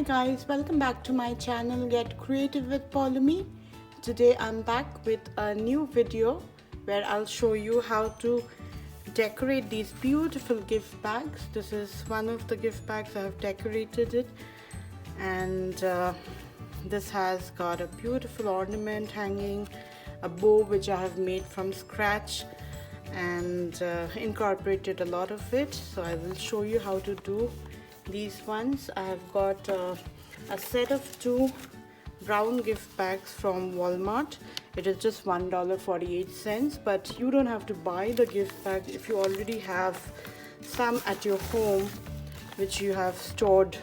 guys, welcome back to my channel Get Creative with Paulomi. Today I'm back with a new video where I'll show you how to decorate these beautiful gift bags. This is one of the gift bags. I've decorated it, and this has got a beautiful ornament hanging, a bow which I have made from scratch and incorporated a lot of it. So I will show you how to do these ones. I have got a set of 2 brown gift bags from Walmart. It is just $1.48, but you don't have to buy the gift bag if you already have some at your home which you have stored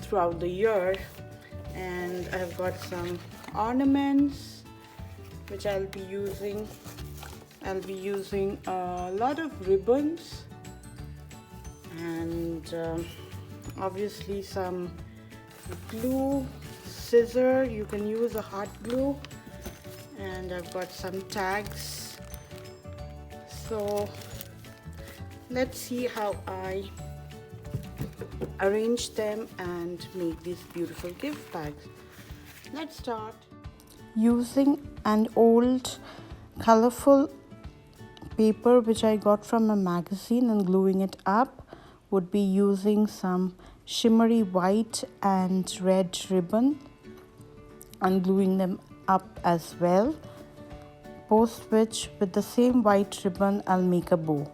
throughout the year. And I've got some ornaments which I'll be using a lot of ribbons and obviously some glue, scissor, you can use a hot glue, and I've got some tags. So let's see how I arrange them and make these beautiful gift bags. Let's start. Using an old colorful paper which I got from a magazine and gluing it up, would be using some shimmery white and red ribbon and gluing them up as well, post which with the same white ribbon I'll make a bow.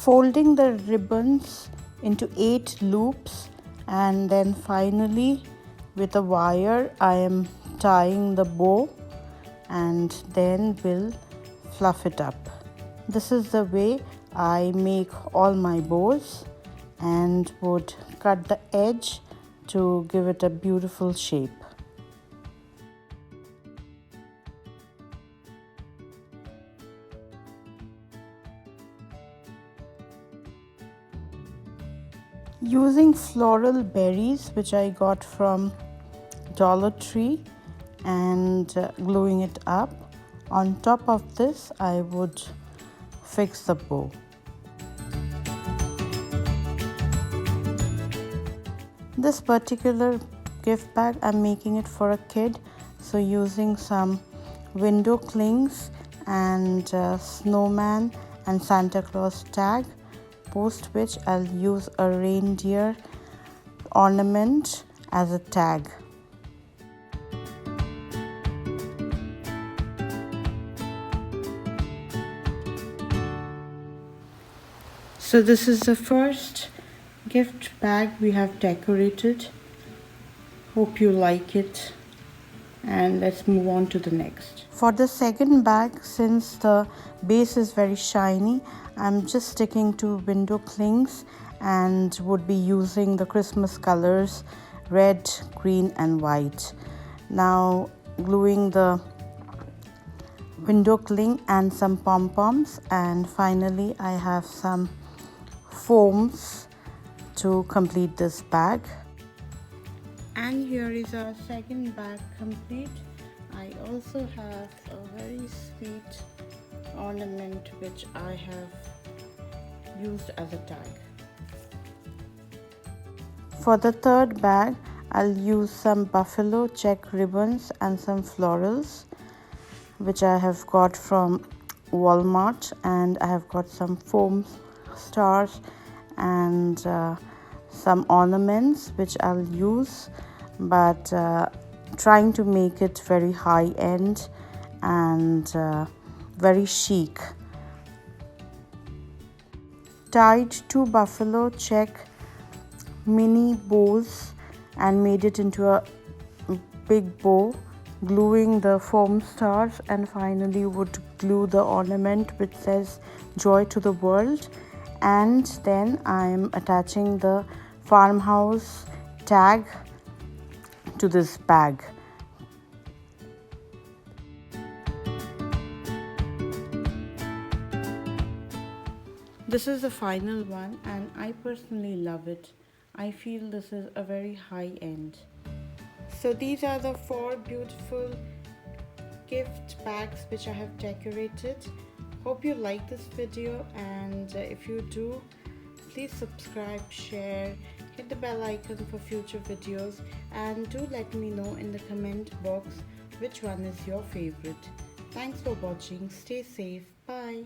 Folding the ribbons into 8 loops, and then finally with a wire I am tying the bow, and then will fluff it up. This is the way I make all my bows, and would cut the edge to give it a beautiful shape. Using floral berries which I got from Dollar Tree and gluing it up, on top of this I would fix the bow. This particular gift bag I'm making it for a kid, so using some window clings and snowman and Santa Claus tag, post which I'll use a reindeer ornament as a tag. So this is the first gift bag we have decorated. Hope you like it, and let's move on to the next. For the second bag, since the base is very shiny, I'm just sticking to window clings and would be using the Christmas colors red, green and white. Now gluing the window cling and some pom-poms, and finally I have some foams to complete this bag. And here is our second bag complete. I also have a very sweet ornament which I have used as a tag. For the third bag, I'll use some buffalo check ribbons and some florals which I have got from Walmart, and I have got some foam stars and some ornaments which I'll use, but trying to make it very high end and very chic. Tied 2 buffalo check mini bows and made it into a big bow, gluing the foam stars, and finally would glue the ornament which says joy to the world, and then I'm attaching the farmhouse tag to this bag. This is the final one and I personally love it. I feel this is a very high end. So these are the 4 beautiful gift bags which I have decorated. Hope you like this video, and if you do, please subscribe, share, hit the bell icon for future videos, and do let me know in the comment box which one is your favorite. Thanks for watching. Stay safe. Bye.